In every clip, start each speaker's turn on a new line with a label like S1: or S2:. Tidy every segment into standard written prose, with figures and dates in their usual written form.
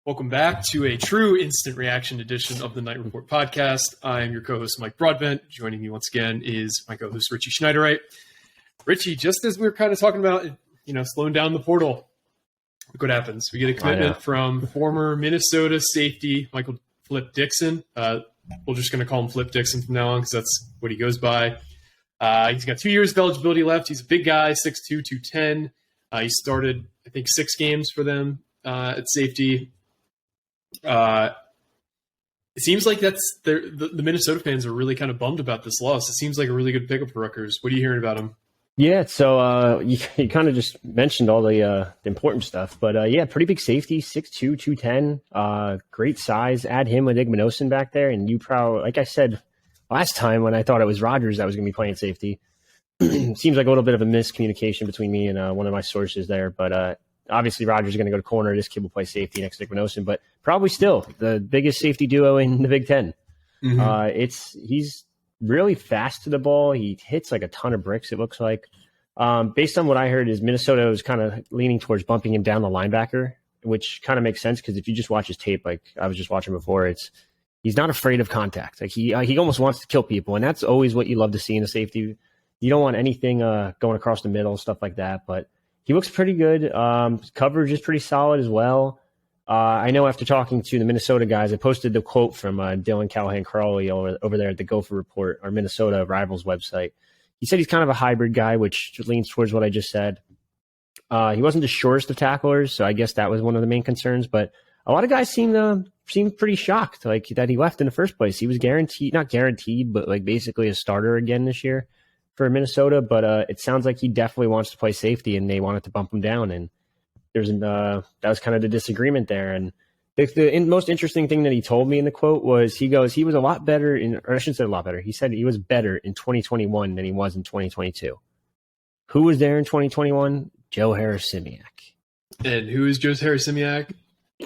S1: Welcome back to a true instant reaction edition of the Night Report podcast. I'm your co-host, Mike Broadbent. Joining me once again is my co-host, Richie Schneiderite. Richie, just as we were kind of talking about, slowing down the portal, look what happens. We get a commitment from former Minnesota safety, Michael Flip Dixon. We're just going to call him Flip Dixon from now on because that's what he goes by. He's got 2 years of eligibility left. He's a big guy, 6'2", 210. He started, I think, 6 games for them at safety. It seems like that's the Minnesota fans are really kind of bummed about this loss. It seems like a really good pickup for Rutgers. What are you hearing about him?
S2: Yeah, so you kind of just mentioned all the important stuff, but pretty big safety, 6'2", 210, great size. Add him with Igmanosin back there, and you probably, like I said last time when I thought it was Rogers that was going to be playing safety. Seems like a little bit of a miscommunication between me and one of my sources there, but obviously Rogers is going to go to corner. This kid will play safety next to Igmanosin, but probably still the biggest safety duo in the Big Ten. Mm-hmm. He's really fast to the ball. He hits like a ton of bricks, it looks like. Based on what I heard is Minnesota was kind of leaning towards bumping him down the linebacker, which kind of makes sense because if you just watch his tape, like I was just watching before, he's not afraid of contact. Like he almost wants to kill people, and that's always what you love to see in a safety. You don't want anything going across the middle, stuff like that, but he looks pretty good. Coverage is pretty solid as well. I know after talking to the Minnesota guys, I posted the quote from Dylan Callahan-Crawley over there at the Gopher Report, our Minnesota Rivals website. He said he's kind of a hybrid guy, which leans towards what I just said. He wasn't the surest of tacklers, so I guess that was one of the main concerns. But a lot of guys seemed pretty shocked like that he left in the first place. He was not guaranteed, but like basically a starter again this year for Minnesota, but it sounds like he definitely wants to play safety, and they wanted to bump him down. And that was kind of the disagreement there. And the most interesting thing that he told me in the quote was he goes, he was a lot better or I shouldn't say a lot better. He said he was better in 2021 than he was in 2022. Who was there in 2021? Joe Harris-Simiak.
S1: And who is Joe Harris-Simiak?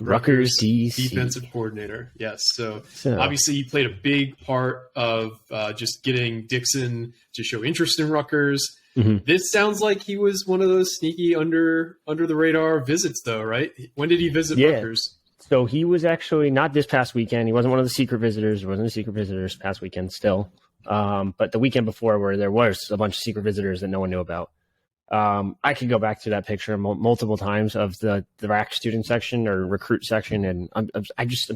S2: Rutgers DC
S1: defensive coordinator. Yes. So obviously he played a big part of just getting Dixon to show interest in Rutgers. Mm-hmm. This sounds like he was one of those sneaky under the radar visits though, right? When did he visit Rutgers?
S2: So he was actually not this past weekend. He wasn't one of the secret visitors. There wasn't a secret visitors past weekend still. But the weekend before where there was a bunch of secret visitors that no one knew about. I could go back to that picture multiple times of the RAC student section or recruit section, and I'm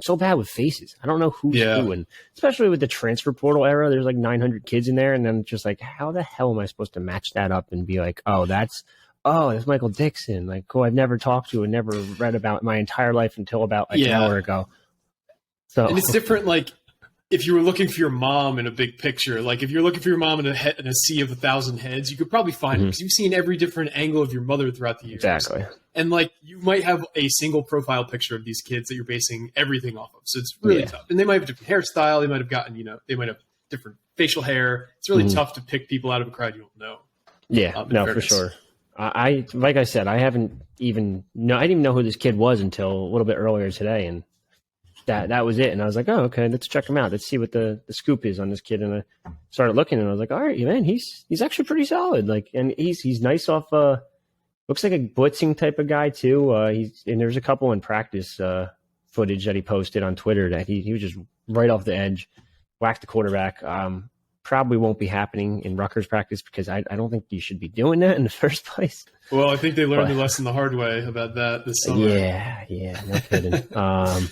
S2: so bad with faces. I don't know who's who, and especially with the transfer portal era, there's like 900 kids in there, and then just like, how the hell am I supposed to match that up and be like, that's Michael Dixon, like who I've never talked to and never read about my entire life until about an hour ago. So
S1: and it's different, like. If you were looking for your mom in a big picture, like if you're looking for your mom in a sea of 1,000 heads, you could probably find her because you've seen every different angle of your mother throughout the years.
S2: Exactly.
S1: And like you might have a single profile picture of these kids that you're basing everything off of. So it's really tough. And they might have a different hairstyle. They might have gotten, they might have different facial hair. It's really tough to pick people out of a crowd you don't know.
S2: Yeah, no, for sure. I like I said, I didn't even know who this kid was until a little bit earlier today, and that was it. And I was like, oh, okay, let's check him out. Let's see what the scoop is on this kid. And I started looking, and I was like, all right, man, he's actually pretty solid. Like, and he's nice off. Looks like a blitzing type of guy too. And there's a couple in practice footage that he posted on Twitter that he was just right off the edge, whacked the quarterback. Probably won't be happening in Rutgers practice because I don't think you should be doing that in the first place.
S1: Well, I think they learned the lesson the hard way about that this summer.
S2: Yeah, no kidding.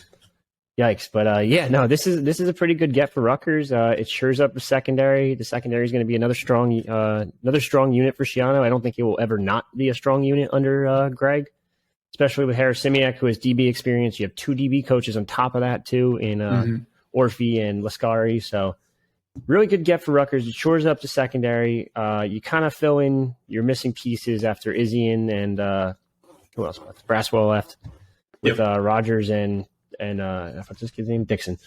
S2: Yikes. But this is a pretty good get for Rutgers. It shores up the secondary. The secondary is going to be another strong unit for Schiano. I don't think it will ever not be a strong unit under Greg, especially with Harris-Simiak, who has DB experience. You have 2 DB coaches on top of that too in Orphy and Lascari. So really good get for Rutgers. It shores up the secondary. You kind of fill in your missing pieces after Izzian and who else left? Braswell left with Rogers and what's this kid's name? Dixon.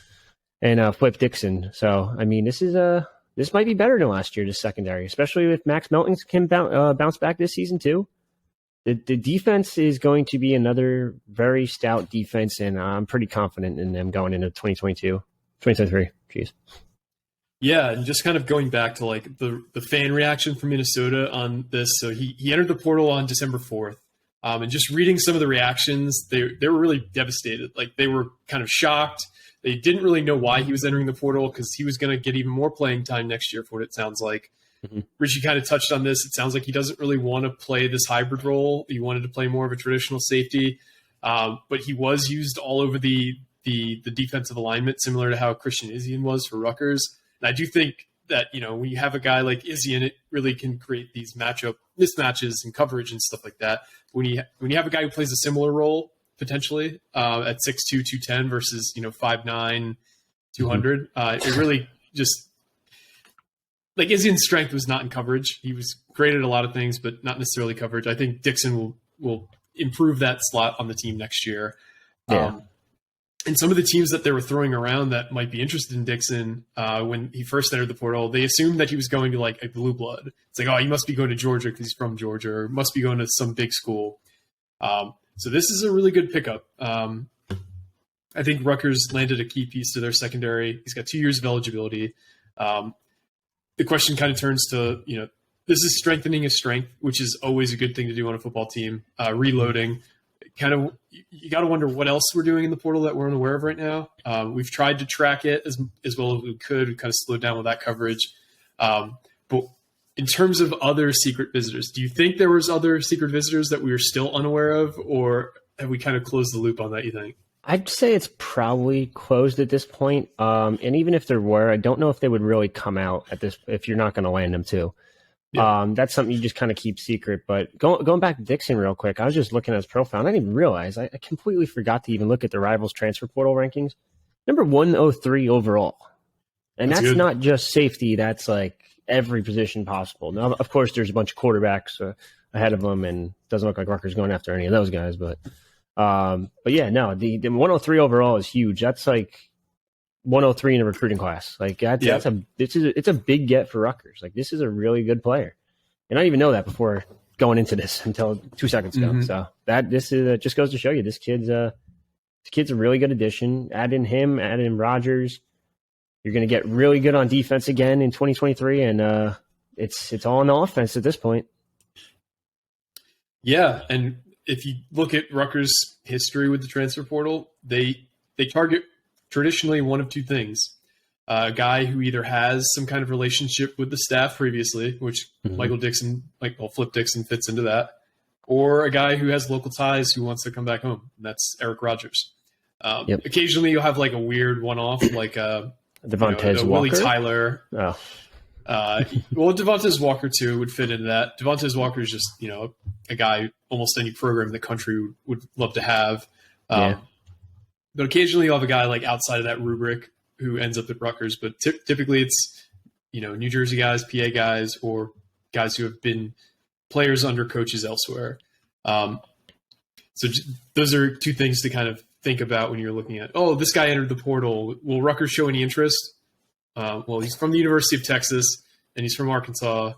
S2: And Flip Dixon. So, I mean, this might be better than last year, the secondary, especially if Max Melton can bounce back this season too. The defense is going to be another very stout defense, and I'm pretty confident in them going into 2023. Jeez.
S1: Yeah, and just kind of going back to like the fan reaction from Minnesota on this. So he entered the portal on December 4th. And just reading some of the reactions, they were really devastated. Like, they were kind of shocked. They didn't really know why he was entering the portal, because he was going to get even more playing time next year for what it sounds like. Mm-hmm. Richie kind of touched on this. It sounds like he doesn't really want to play this hybrid role. He wanted to play more of a traditional safety, but he was used all over the defensive alignment, similar to how Christian Izien was for Rutgers. And I do think that, when you have a guy like Izien, it really can create these matchup mismatches and coverage and stuff like that. When you have a guy who plays a similar role, potentially at 6'2", 210 versus 5'9", 200, it really just, like, Izien's strength was not in coverage. He was great at a lot of things, but not necessarily coverage. I think Dixon will improve that slot on the team next year.
S2: Yeah.
S1: And some of the teams that they were throwing around that might be interested in Dixon when he first entered the portal, they assumed that he was going to like a blue blood. It's like, oh, he must be going to Georgia because he's from Georgia, or must be going to some big school. So this is a really good pickup. I think Rutgers landed a key piece to their secondary. He's got 2 years of eligibility. The question kind of turns to, this is strengthening his strength, which is always a good thing to do on a football team. Reloading. Kind of, you got to wonder what else we're doing in the portal that we're unaware of right now. We've tried to track it as well as we could. We kind of slowed down with that coverage. But in terms of other secret visitors, do you think there was other secret visitors that we were still unaware of, or have we kind of closed the loop on that, you think?
S2: I'd say it's probably closed at this point. And even if there were, I don't know if they would really come out at this, if you're not going to land them too. Yeah. That's something you just kind of keep secret. But going back to Dixon real quick, I was just looking at his profile, and I didn't even realize, I completely forgot to even look at the Rivals transfer portal rankings. Number 103 overall. And that's not just safety. That's like every position possible. Now, of course, there's a bunch of quarterbacks ahead of him, and it doesn't look like Rutgers going after any of those guys. But yeah, no, the 103 overall is huge. That's like 103 in a recruiting class. Like it's a big get for Rutgers. Like, this is a really good player, and I didn't even know that before going into this until 2 seconds ago. Mm-hmm. So this is just goes to show you this kid's a really good addition. Add in him, add in Rogers. You're going to get really good on defense again in 2023, and it's all on the offense at this point.
S1: Yeah, and if you look at Rutgers' history with the transfer portal, they target traditionally one of two things. A guy who either has some kind of relationship with the staff previously, which Flip Dixon fits into that, or a guy who has local ties who wants to come back home. And that's Eric Rogers. Occasionally you'll have like a weird one-off, like
S2: Devontae Walker?
S1: Willie Tyler.
S2: Oh.
S1: Devontae Walker too would fit into that. Devontae Walker is just, a guy almost any program in the country would love to have. But occasionally you'll have a guy like outside of that rubric who ends up at Rutgers. But typically it's, New Jersey guys, PA guys, or guys who have been players under coaches elsewhere. So those are two things to kind of think about when you're looking at, this guy entered the portal. Will Rutgers show any interest? Well, he's from the University of Texas and he's from Arkansas.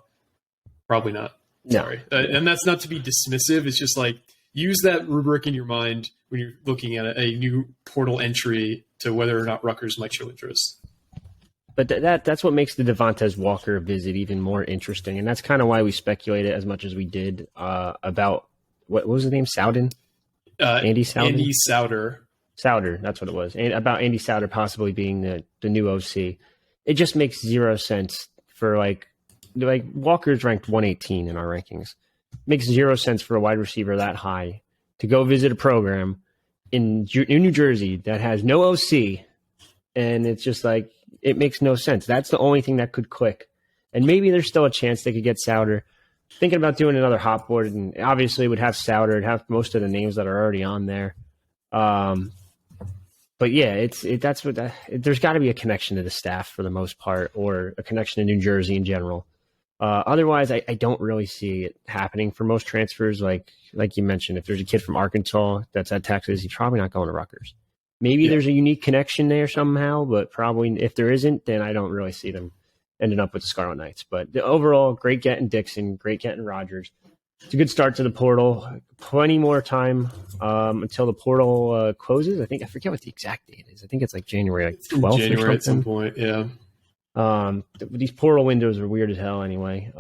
S1: Probably not.
S2: No.
S1: Sorry. And that's not to be dismissive. It's just like, use that rubric in your mind when you're looking at a new portal entry to whether or not Rutgers might show interest.
S2: But that's what makes the Devontae Walker visit even more interesting. And that's kind of why we speculated as much as we did about, what was his name? Sowden? Andy Sowden?
S1: Andy Souder.
S2: Souder, that's what it was. And about Andy Souder possibly being the new OC. It just makes zero sense for like Walker's ranked 118 in our rankings. Makes zero sense for a wide receiver that high to go visit a program in New Jersey that has no OC, and it's just like, it makes no sense. That's the only thing that could click. And maybe there's still a chance they could get Souder. Thinking about doing another hot board, and obviously would have Souder, it'd have most of the names that are already on there. But yeah, there's got to be a connection to the staff for the most part, or a connection to New Jersey in general. Otherwise, I don't really see it happening for most transfers. Like you mentioned, if there's a kid from Arkansas that's at Texas, he's probably not going to Rutgers. Maybe there's a unique connection there somehow, but probably if there isn't, then I don't really see them ending up with the Scarlet Knights. But the overall, great getting Dixon, great getting Rogers. It's a good start to the portal. Plenty more time until the portal closes. I forget what the exact date is. I think it's like January 12th
S1: January
S2: or
S1: at some point, yeah.
S2: These portal windows are weird as hell anyway.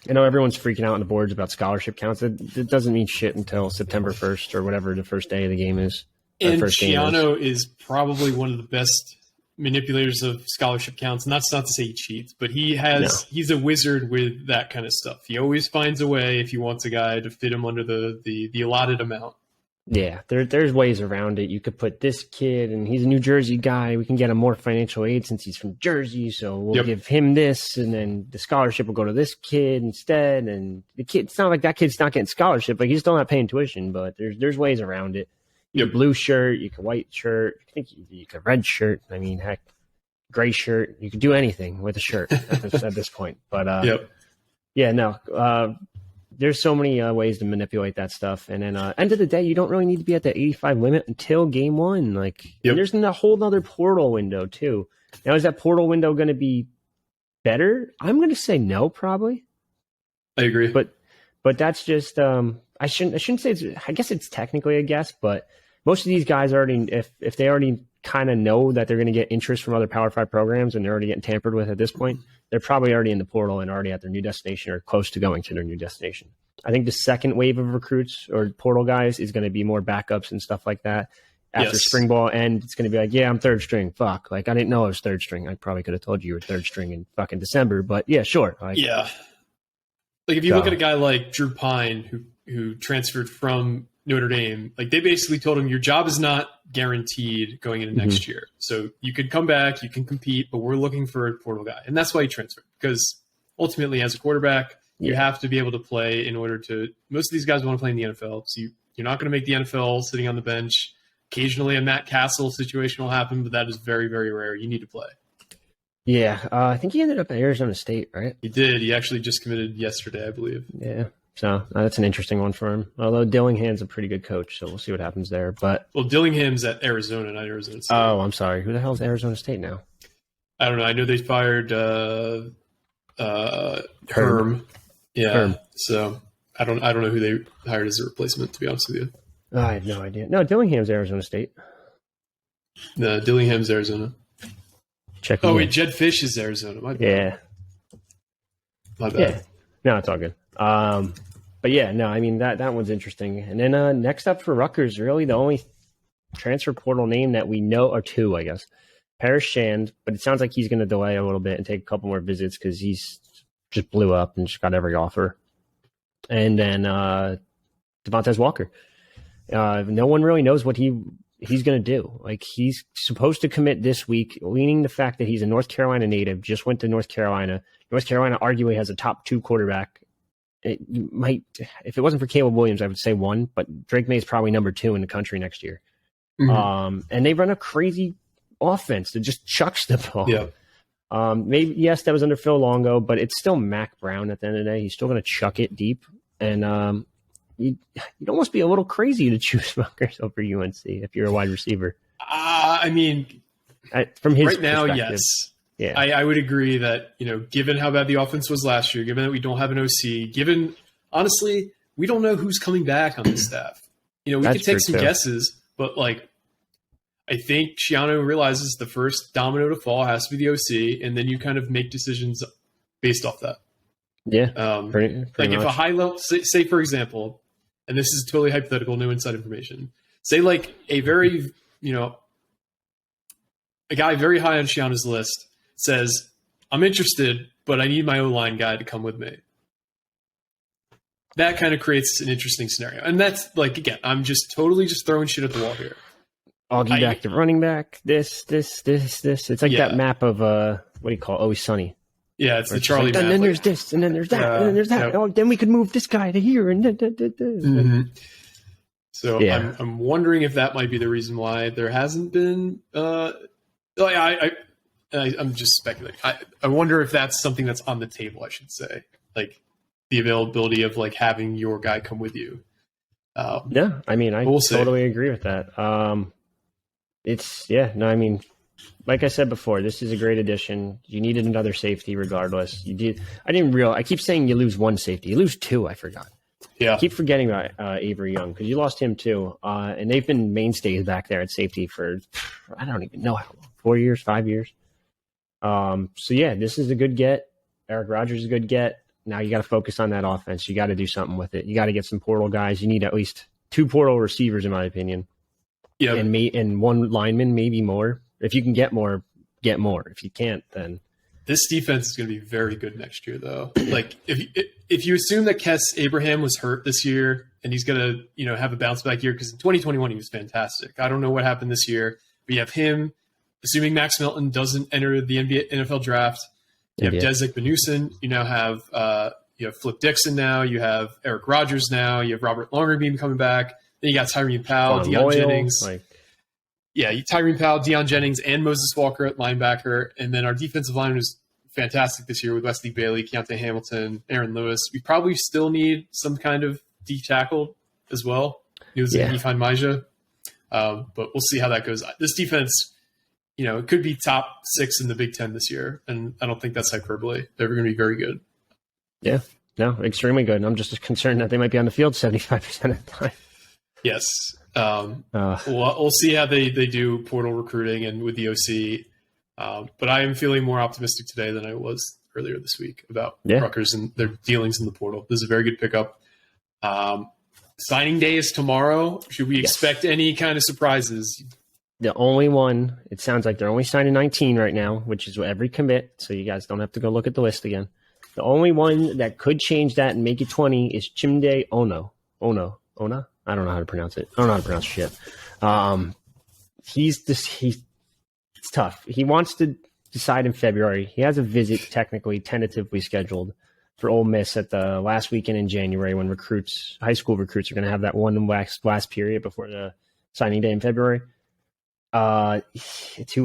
S2: I know everyone's freaking out on the boards about scholarship counts. It doesn't mean shit until September 1st or whatever the first day of the game is.
S1: And Schiano is probably one of the best manipulators of scholarship counts. And that's not to say he cheats, but he's a wizard with that kind of stuff. He always finds a way if he wants a guy to fit him under the allotted amount.
S2: Yeah, there's ways around it. You could put this kid, and he's a New Jersey guy. We can get him more financial aid since he's from Jersey, so we'll give him this, and then the scholarship will go to this kid instead. And the kid, it's not like that kid's not getting scholarship; like he's still not paying tuition. But there's ways around it. You could blue shirt, you could white shirt, you could red shirt. I mean, heck, gray shirt. You could do anything with a shirt at this point. But yeah, no. There's so many ways to manipulate that stuff. And then end of the day, you don't really need to be at the 85 limit until game one. Like, and there's a whole other portal window too. Now, is that portal window going to be better? I'm going to say no, probably.
S1: I agree.
S2: But that's just, I shouldn't say I guess it's technically a guess, but most of these guys already, if they already kind of know that they're going to get interest from other Power 5 programs and they're already getting tampered with at this point, they're probably already in the portal and already at their new destination or close to going to their new destination. I think the second wave of recruits or portal guys is going to be more backups and stuff like that. After spring ball end, it's going to be like, yeah, I'm third string. Fuck. Like, I didn't know I was third string. I probably could have told you were third string in fucking December, but yeah, sure. Like,
S1: yeah. Like if you look at a guy like Drew Pine who transferred from Notre Dame, like they basically told him your job is not guaranteed going into next year. So you could come back, you can compete, but we're looking for a portal guy. And that's why he transferred, because ultimately as a quarterback, you have to be able to play in order to – most of these guys want to play in the NFL. So you're not going to make the NFL sitting on the bench. Occasionally a Matt Castle situation will happen, but that is very, very rare. You need to play.
S2: Yeah, I think he ended up at Arizona State, right?
S1: He did. He actually just committed yesterday, I believe.
S2: Yeah. So that's an interesting one for him. Although Dillingham's a pretty good coach, so we'll see what happens there. But
S1: Dillingham's at Arizona, not Arizona State.
S2: Oh, I'm sorry. Who the hell is Arizona State now?
S1: I don't know. I know they fired Herm. Yeah. Herm. So I don't know who they hired as a replacement, to be honest with you.
S2: I have no idea. No, Dillingham's Arizona State.
S1: No, Dillingham's Arizona.
S2: Check.
S1: Oh wait, Jed Fish is Arizona. My bad.
S2: Yeah.
S1: My bad.
S2: Yeah. No, it's all good. But yeah, no, I mean that one's interesting. And then next up for Rutgers, really the only transfer portal name that we know are two, I guess. Parrish Shand, but it sounds like he's going to delay a little bit and take a couple more visits because he's just blew up and just got every offer. And then Devontae Walker. No one really knows what he's going to do. Like, he's supposed to commit this week, leaning the fact that he's a North Carolina native, just went to North Carolina. North Carolina arguably has a top 2 quarterback. It might, if it wasn't for Caleb Williams, I would say 1, but Drake May is probably number 2 in the country next year. Mm-hmm. And they run a crazy offense that just chucks the ball.
S1: Yeah.
S2: Maybe, yes, that was under Phil Longo, but it's still Mac Brown at the end of the day. He's still going to chuck it deep. And you'd almost be a little crazy to choose Rutgers over UNC if you're a wide receiver.
S1: I mean,
S2: from his
S1: right now,
S2: perspective.
S1: yes.
S2: Yeah.
S1: I would agree that, given how bad the offense was last year, given that we don't have an OC, given, honestly, we don't know who's coming back on the staff. We could take some guesses, but I think Schiano realizes the first domino to fall has to be the OC, and then you kind of make decisions based off that.
S2: Yeah. Pretty
S1: like
S2: much.
S1: if a high level, say for example, and this is totally hypothetical, no inside information, say like a very, a guy very high on Schiano's list says, I'm interested, but I need my O-line guy to come with me. That kind of creates an interesting scenario. And that's again, I'm just totally throwing shit at the wall here.
S2: Augie back to running back, this. It's like that map of, what do you call it? Always Sunny.
S1: Yeah, it's the Charlie map.
S2: And then there's this, and then there's that, and then there's that. Oh, then we could move this guy to here. And
S1: mm-hmm. So I'm wondering if that might be the reason why there hasn't been I'm just speculating. I wonder if that's something that's on the table, I should say. Like the availability of having your guy come with you.
S2: Yeah, I mean, I totally agree with that. Like I said before, this is a great addition. You needed another safety regardless. You did. I keep saying you lose 1 safety. You lose 2, I forgot.
S1: Yeah.
S2: I keep forgetting about Avery Young because you lost him too. And they've been mainstays back there at safety for, I don't even know how long, 4 years, 5 years. So yeah, this is a good get. Eric Rogers is a good get. Now you got to focus on that offense. You got to do something with it. You got to get some portal guys. You need at least 2 portal receivers, in my opinion.
S1: Yeah,
S2: and 1 lineman, maybe more. If you can get more, get more. If you can't, then
S1: this defense is going to be very good next year, though. Like if you assume that Kess Abraham was hurt this year and he's going to have a bounce back year, because in 2021 he was fantastic. I don't know what happened this year, but you have him. Assuming Max Melton doesn't enter the NFL draft, you have Desek Benusin. You now have Flip Dixon. Now you have Eric Rogers. Now you have Robert Longerbeam coming back. Then you got Tyreen Powell, Deion Jennings. Tyreen Powell, Deion Jennings, and Moses Walker at linebacker. And then our defensive line was fantastic this year with Wesley Bailey, Keontae Hamilton, Aaron Lewis. We probably still need some kind of D tackle as well. Ifan Maja. But we'll see how that goes. This defense, it could be top 6 in the Big Ten this year. And I don't think that's hyperbole. They're going to be very good.
S2: Yeah. No, extremely good. I'm just concerned that they might be on the field 75% of the time.
S1: Yes. We'll see how they do portal recruiting and with the OC. But I am feeling more optimistic today than I was earlier this week about Rutgers and their dealings in the portal. This is a very good pickup. Signing day is tomorrow. Should we expect any kind of surprises?
S2: The only one, it sounds like they're only signing 19 right now, which is every commit. So you guys don't have to go look at the list again. The only one that could change that and make it 20 is Chimde Ona? I don't know how to pronounce it. I don't know how to pronounce shit. It's tough. He wants to decide in February. He has a visit technically tentatively scheduled for Ole Miss at the last weekend in January when high school recruits are going to have that one last period before the signing day in February. To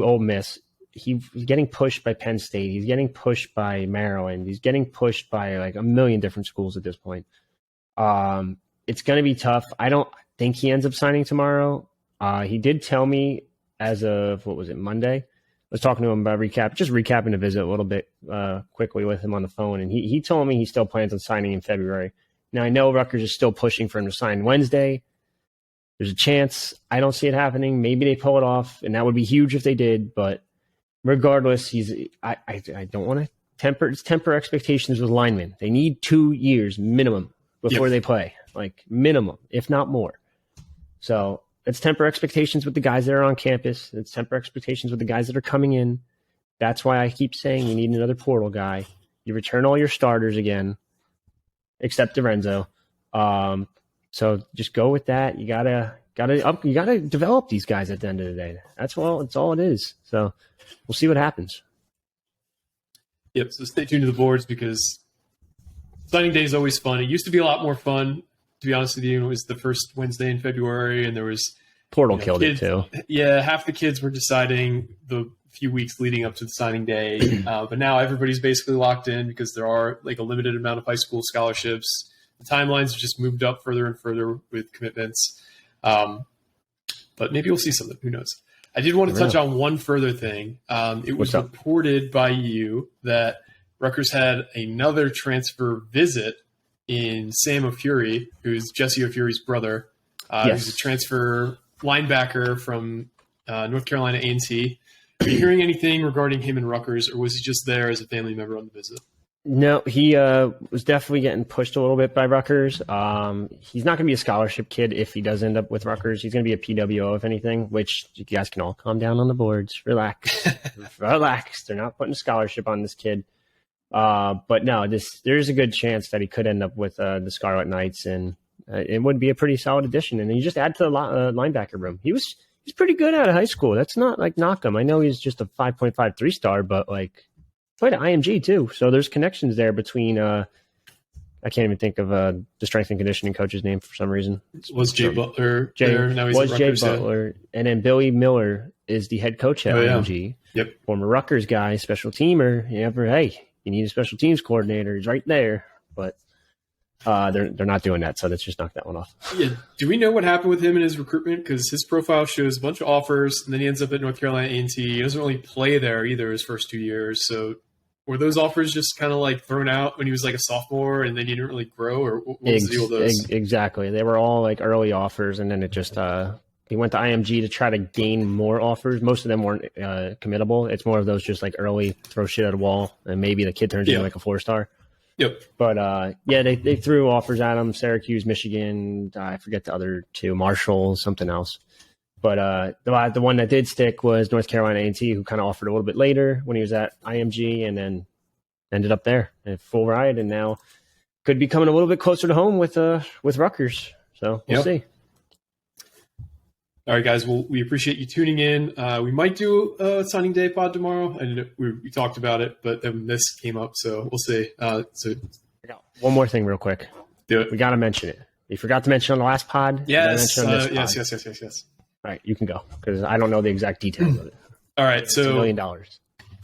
S2: Ole Miss. He's getting pushed by Penn State. He's getting pushed by Maryland. He's getting pushed by like a million different schools at this point. It's going to be tough. I don't think he ends up signing tomorrow. He did tell me as of, Monday? I was talking to him about recapping the visit a little bit quickly with him on the phone. And he told me he still plans on signing in February. Now, I know Rutgers is still pushing for him to sign Wednesday. There's a chance. I don't see it happening. Maybe they pull it off, and that would be huge if they did. But regardless, I don't want to temper expectations with linemen. They need 2 years minimum before they play, like minimum, if not more. So let's temper expectations with the guys that are on campus. Let's temper expectations with the guys that are coming in. That's why I keep saying you need another portal guy. You return all your starters again, except DiRenzo. So just go with that. You gotta develop these guys at the end of the day. That's all it is. So we'll see what happens.
S1: Yep. So stay tuned to the boards because signing day is always fun. It used to be a lot more fun, to be honest with you. It was the first Wednesday in February, and there was
S2: portal killed it too.
S1: Yeah, half the kids were deciding the few weeks leading up to the signing day, but now everybody's basically locked in because there are like a limited amount of high school scholarships. The timelines have just moved up further and further with commitments, but maybe we'll see something. Who knows? I did want to touch on one further thing. It was reported by you that Rutgers had another transfer visit in Sam O'Fury, who's Jesse O'Fury's brother. He's a transfer linebacker from North Carolina A&T. Are you hearing anything regarding him and Rutgers, or was he just there as a family member on the visit?
S2: No, he was definitely getting pushed a little bit by Rutgers. He's not going to be a scholarship kid if he does end up with Rutgers. He's going to be a PWO, if anything, which you guys can all calm down on the boards. Relax. Relax. They're not putting a scholarship on this kid. But no, there's a good chance that he could end up with the Scarlet Knights, and it would be a pretty solid addition. And then you just add to the linebacker room. He's pretty good out of high school. That's not like knock him. I know he's just a 5.5 3-star, but like played at IMG too. So there's connections there between. I can't even think of the strength and conditioning coach's name for some reason.
S1: Was Jay Butler there? Now he's at Rutgers,
S2: Jay Butler, and then Billy Miller is the head coach at IMG.
S1: Yep,
S2: former Rutgers guy, special teamer. You need a special teams coordinator. He's right there, but they're not doing that. So let's just knock that one off.
S1: Yeah. Do we know what happened with him in his recruitment? Because his profile shows a bunch of offers, and then he ends up at North Carolina A&T. He doesn't really play there either his first 2 years. So were those offers just kind of like thrown out when he was like a sophomore, and then he didn't really grow, or what was the deal with those?
S2: Exactly. They were all like early offers, and then it just he went to IMG to try to gain more offers. Most of them weren't committable. It's more of those just like early throw shit at a wall, and maybe the kid turns into like a 4-star.
S1: Yep.
S2: But yeah, they threw offers at him: Syracuse, Michigan. I forget the other two, Marshall, something else. But the one that did stick was North Carolina A&T, who kind of offered a little bit later when he was at IMG, and then ended up there in full ride, and now could be coming a little bit closer to home with Rutgers. So we'll see.
S1: All right, guys. Well, we appreciate you tuning in. We might do a signing day pod tomorrow. And we talked about it, but then this came up, so we'll see. So
S2: I got one more thing real quick.
S1: Do it.
S2: We got to mention it. We forgot to mention on the last pod.
S1: Yes.
S2: Yes. All right, you can go because I don't know the exact details of it.
S1: All right. So
S2: $1 million.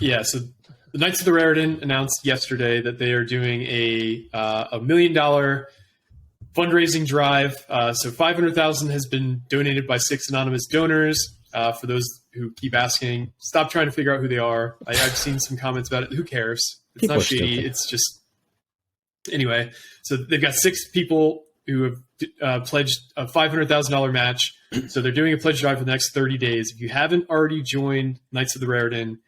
S2: Yeah.
S1: So the Knights of the Raritan announced yesterday that they are doing a $1 million fundraising drive. So $500,000 has been donated by 6 anonymous donors. For those who keep asking, stop trying to figure out who they are. I've seen some comments about it. Who cares? It's
S2: People
S1: not shady. It's just anyway. So they've got 6 people who have pledged a $500,000 match. So they're doing a pledge drive for the next 30 days. If you haven't already joined Knights of the Raritan,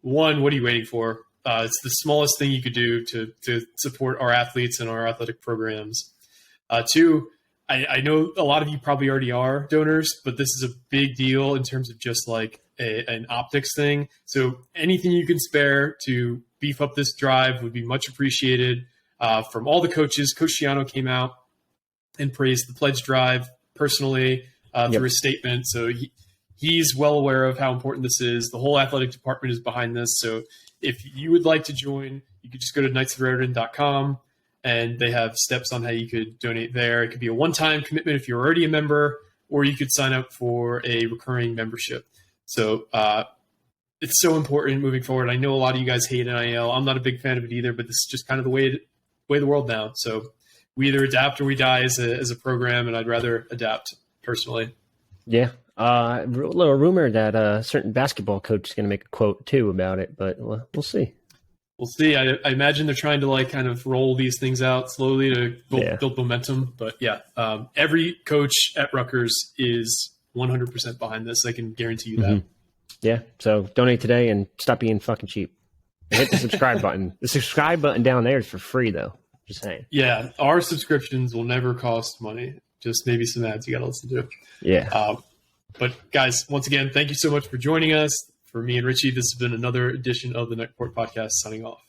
S1: one, what are you waiting for? It's the smallest thing you could do to support our athletes and our athletic programs. 2, I know a lot of you probably already are donors, but this is a big deal in terms of just like an optics thing. So anything you can spare to beef up this drive would be much appreciated. From all the coaches, Coach Schiano came out and praised the pledge drive personally through a statement. So he's well aware of how important this is. The whole athletic department is behind this. So if you would like to join, you could just go to knightsofraritan.com. And they have steps on how you could donate there. It could be a one-time commitment if you're already a member, or you could sign up for a recurring membership. So it's so important moving forward. I know a lot of you guys hate NIL. I'm not a big fan of it either, but this is just kind of the way the world now. So we either adapt or we die as a program, and I'd rather adapt personally.
S2: Yeah. A little rumor that a certain basketball coach is going to make a quote too about it, but we'll see.
S1: We'll see. I imagine they're trying to like kind of roll these things out slowly to build momentum. But yeah, every coach at Rutgers is 100% behind this. I can guarantee you that.
S2: Yeah. So donate today and stop being fucking cheap. And hit the subscribe button. The subscribe button down there is for free though. Just saying.
S1: Yeah. Our subscriptions will never cost money. Just maybe some ads you got to listen to.
S2: Yeah.
S1: But guys, once again, thank you so much for joining us. For me and Richie, this has been another edition of the Netport Podcast, signing off.